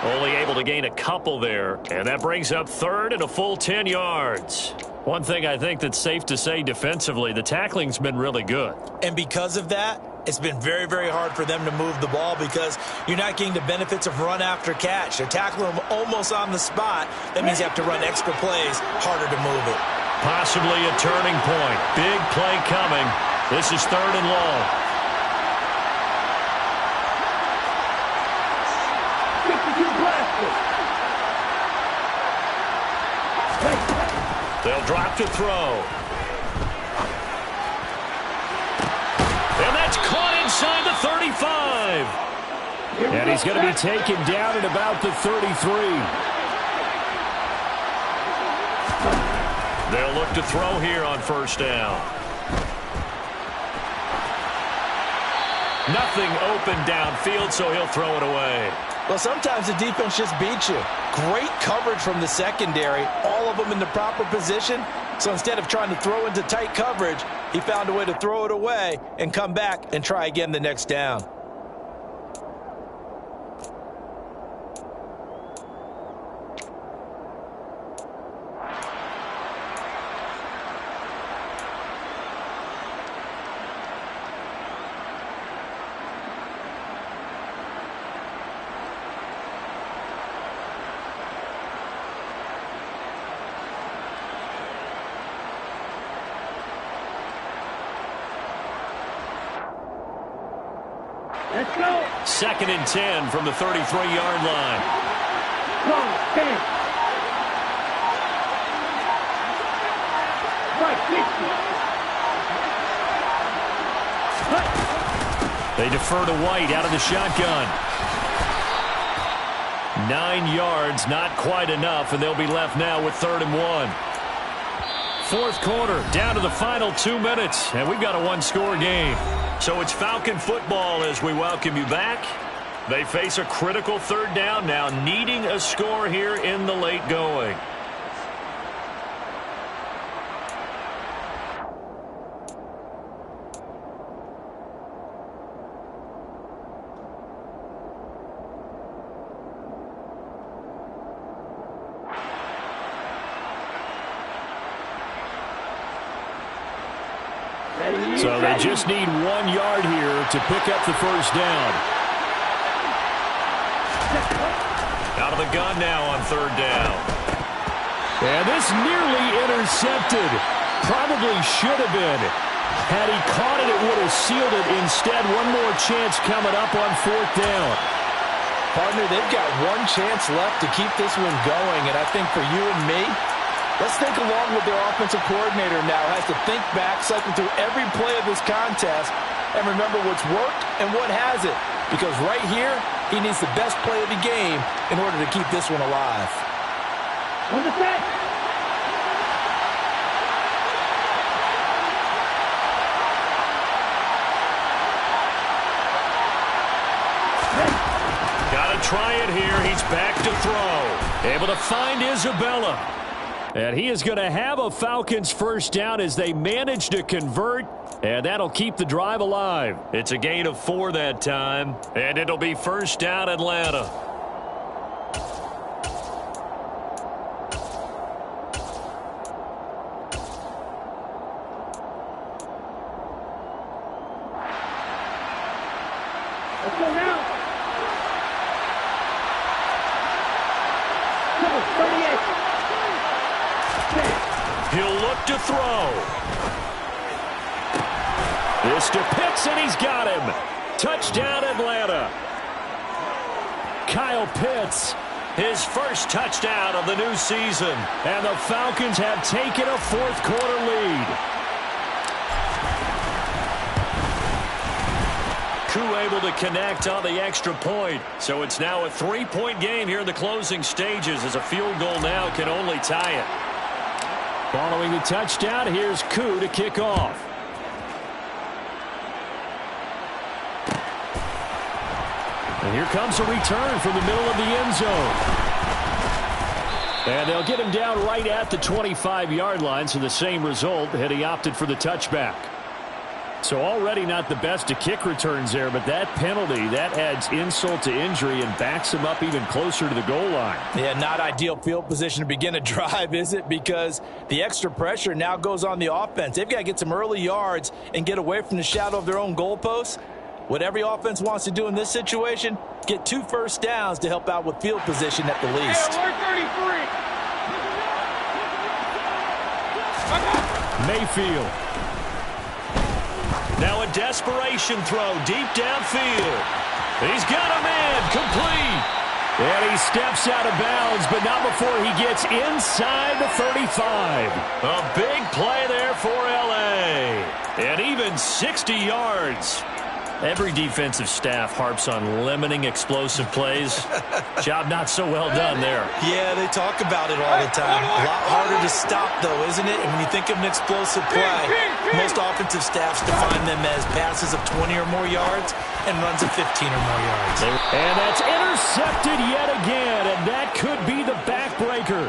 Speaker 1: Only able to gain a couple there. And that brings up 3rd and a full 10 yards. One thing I think that's safe to say defensively, the tackling's been really good.
Speaker 3: And because of that, it's been very, very hard for them to move the ball because you're not getting the benefits of run after catch. They're tackling them almost on the spot. That means you have to run extra plays, harder to move it.
Speaker 1: Possibly a turning point. Big play coming. This is 3rd and long. They'll drop to throw. And that's caught inside the 35. And he's going to be taken down at about the 33. They'll look to throw here on first down. Nothing open downfield, so he'll throw it away.
Speaker 3: Well, sometimes the defense just beats you. Great coverage from the secondary, all of them in the proper position. So instead of trying to throw into tight coverage, he found a way to throw it away and come back and try again the next down.
Speaker 2: Let's go.
Speaker 1: 2nd and 10 from the 33-yard line.
Speaker 2: Come, 10. Right, 50.
Speaker 1: They defer to White out of the shotgun. 9 yards, not quite enough, and they'll be left now with 3rd and 1. 4th quarter, down to the final 2 minutes, and we've got a one-score game. So it's Falcon football as we welcome you back. They face a critical 3rd down now, needing a score here in the late going. So they just need 1 yard here to pick up the first down. Out of the gun now on 3rd down. And this nearly intercepted. Probably should have been. Had he caught it, it would have sealed it. Instead, one more chance coming up on 4th down.
Speaker 3: Partner, they've got one chance left to keep this one going, and I think for you and me, let's think along with their offensive coordinator now. Has to think back, cycle through every play of this contest, and remember what's worked and what hasn't. Because right here, he needs the best play of the game in order to keep this one alive.
Speaker 2: On the set.
Speaker 1: Got to try it here. He's back to throw. Able to find Isabella. And he is going to have a Falcons first down as they manage to convert. And that'll keep the drive alive. It's a gain of 4 that time. And it'll be first down Atlanta.
Speaker 2: Let's go now. 38.
Speaker 1: He'll look to throw. This to Pitts, and he's got him. Touchdown, Atlanta. Kyle Pitts, his first touchdown of the new season. And the Falcons have taken a 4th quarter lead. Koo able to connect on the extra point. So it's now a 3-point game here in the closing stages as a field goal now can only tie it. Following the touchdown, here's Koo to kick off. And here comes a return from the middle of the end zone. And they'll get him down right at the 25-yard line, so the same result had he opted for the touchback. So already not the best to kick returns there, but that penalty, that adds insult to injury and backs him up even closer to the goal line.
Speaker 3: Yeah, not ideal field position to begin a drive, is it? Because the extra pressure now goes on the offense. They've got to get some early yards and get away from the shadow of their own goalposts. What every offense wants to do in this situation, get 2 first downs to help out with field position at the least.
Speaker 1: Mayfield. Now a desperation throw deep downfield. He's got a man complete. And he steps out of bounds, but not before he gets inside the 35. A big play there for L.A. And even 60 yards. Every defensive staff harps on limiting explosive plays. Job not so well done there.
Speaker 3: Yeah, they talk about it all the time. A lot harder to stop, though, isn't it? And when you think of an explosive play, most offensive staffs define them as passes of 20 or more yards and runs of 15 or more yards.
Speaker 1: And that's intercepted yet again, and that could be the backbreaker.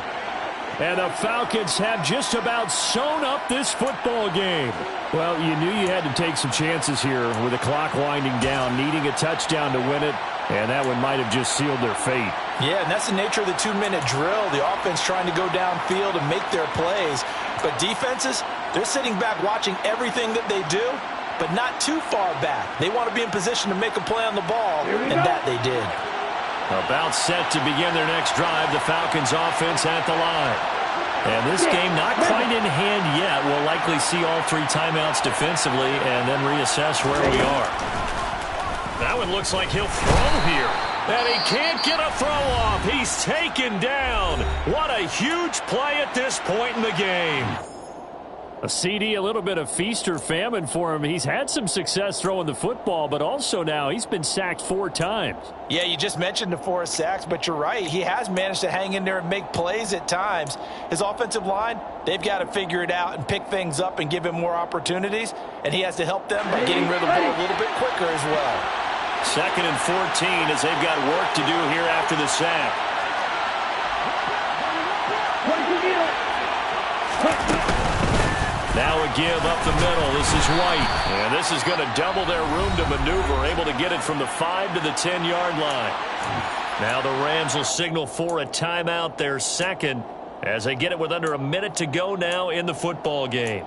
Speaker 1: And the Falcons have just about sewn up this football game. Well, you knew you had to take some chances here with the clock winding down, needing a touchdown to win it, and that one might have just sealed their fate.
Speaker 3: Yeah, and that's the nature of the 2-minute drill. The offense trying to go downfield and make their plays. But defenses, they're sitting back watching everything that they do, but not too far back. They want to be in position to make a play on the ball, and that they did.
Speaker 1: About set to begin their next drive, the Falcons offense at the line. And this game not quite in hand yet. We'll likely see all 3 timeouts defensively and then reassess where we are. That one looks like he'll throw here. And he can't get a throw off. He's taken down. What a huge play at this point in the game. A CD, a little bit of feast or famine for him. He's had some success throwing the football, but also now he's been sacked 4 times.
Speaker 3: Yeah, you just mentioned the 4 sacks, but you're right. He has managed to hang in there and make plays at times. His offensive line, they've got to figure it out and pick things up and give him more opportunities, and he has to help them by getting rid of the ball a little bit quicker as well.
Speaker 1: 2nd and 14 as they've got work to do here after the sack. Now a give up the middle. This is White. And this is going to double their room to maneuver, able to get it from the 5 to the 10-yard line. Now the Rams will signal for a timeout, their second, as they get it with under a minute to go now in the football game.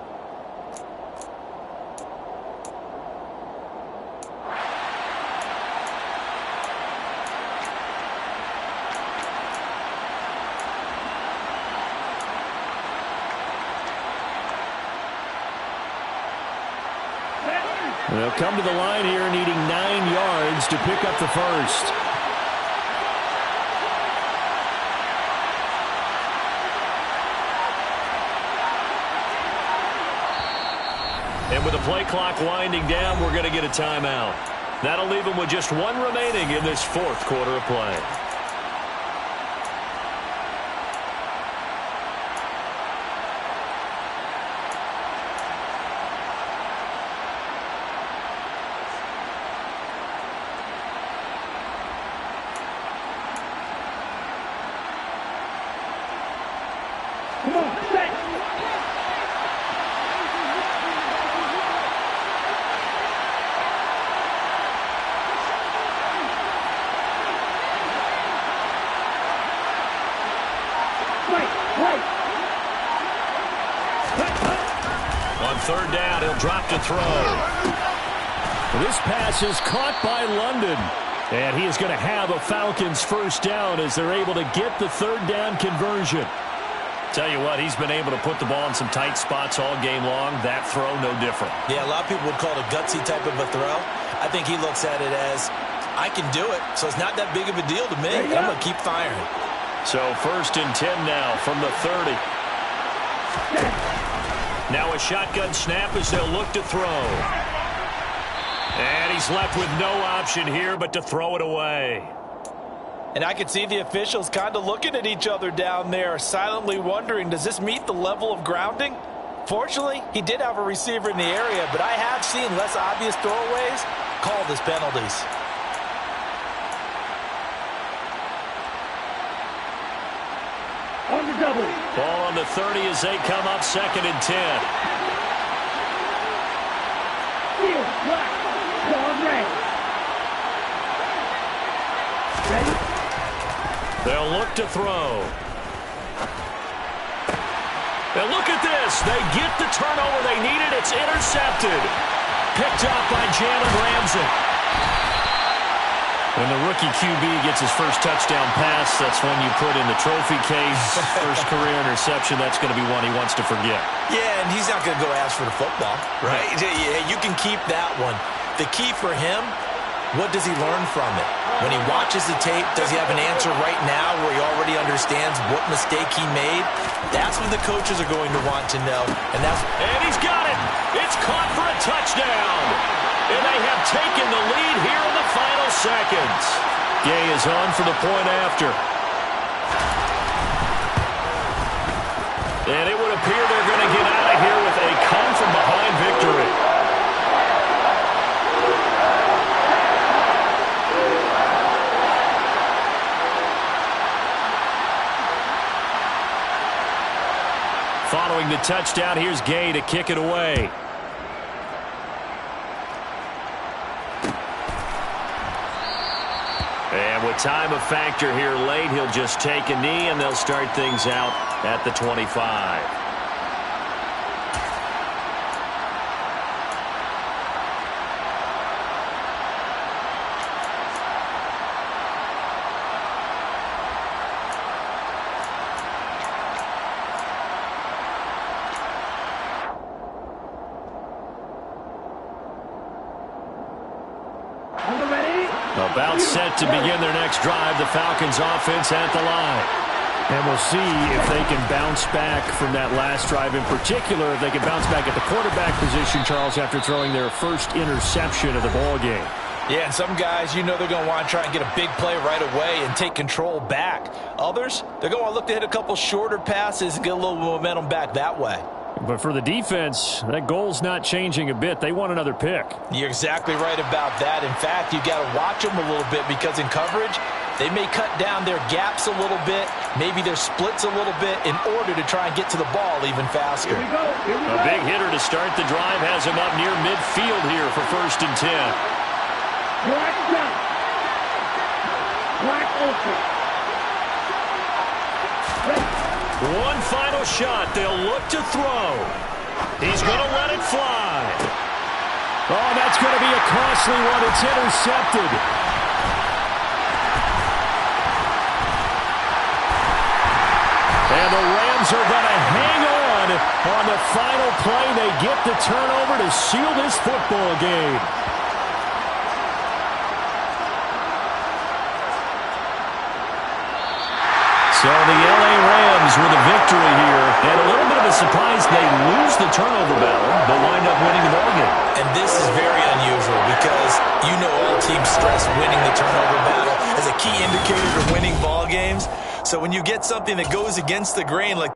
Speaker 1: They'll come to the line here needing 9 yards to pick up the first. And with the play clock winding down, we're going to get a timeout. That'll leave them with just 1 remaining in this 4th quarter of play. On 3rd down, he'll drop to throw. This pass is caught by London. And he is going to have a Falcons first down as they're able to get the 3rd down conversion. Tell you what, he's been able to put the ball in some tight spots all game long. That throw, no different.
Speaker 3: Yeah, a lot of people would call it a gutsy type of a throw. I think he looks at it as, I can do it, so it's not that big of a deal to me. I'm going to keep firing.
Speaker 1: So 1st and 10 now from the 30. Now a shotgun snap as they'll look to throw. And he's left with no option here but to throw it away.
Speaker 3: And I can see the officials kind of looking at each other down there, silently wondering, does this meet the level of grounding? Fortunately, he did have a receiver in the area, but I have seen less obvious throwaways called as penalties.
Speaker 2: On the double.
Speaker 1: Ball on the 30 as they come up 2nd and 10.
Speaker 2: Field, black, ball red. Ready?
Speaker 1: They'll look to throw. And look at this. They get the turnover they needed. It's intercepted. Picked up by Jalen Ramsey. When the rookie QB gets his first touchdown pass, that's when you put in the trophy case. First career interception, that's going to be one he wants to forget.
Speaker 3: Yeah, and he's not going to go ask for the football, right? Yeah, you can keep that one. The key for him, what does he learn from it? When he watches the tape, does he have an answer right now where he already understands what mistake he made? That's what the coaches are going to want to know. And he's
Speaker 1: got it. It's caught for a touchdown. And they have taken the seconds. Gay is on for the point after. And it would appear they're going to get out of here with a come-from-behind victory. Following the touchdown, here's Gay to kick it away. And with time a factor here late, he'll just take a knee, and they'll start things out at the 25. About set to begin their next drive. The Falcons offense at the line.
Speaker 4: And we'll see if they can bounce back from that last drive. In particular, if they can bounce back at the quarterback position, Charles, after throwing their first interception of the ball game.
Speaker 3: Yeah, and some guys, you know they're going to want to try and get a big play right away and take control back. Others, they're going to look to hit a couple shorter passes and get a little momentum back that way.
Speaker 4: But for the defense, that goal's not changing a bit. They want another pick.
Speaker 3: You're exactly right about that. In fact, you got to watch them a little bit because in coverage, they may cut down their gaps a little bit, maybe their splits a little bit in order to try and get to the ball even faster.
Speaker 2: Here we go.
Speaker 1: A big hitter to start the drive has him up near midfield here for 1st and 10.
Speaker 2: Black down. Black open.
Speaker 1: One final shot. They'll look to throw. He's going to let it fly.
Speaker 4: Oh, that's going to be a costly one. It's intercepted. And the Rams are going to hang on the final play. They get the turnover to seal this football game.
Speaker 1: So the LA Rams with a victory here. And a little bit of a surprise, they lose the turnover battle, but wind up winning the ball game.
Speaker 3: And this is very unusual because you know all teams stress winning the turnover battle as a key indicator to winning ball games. So when you get something that goes against the grain like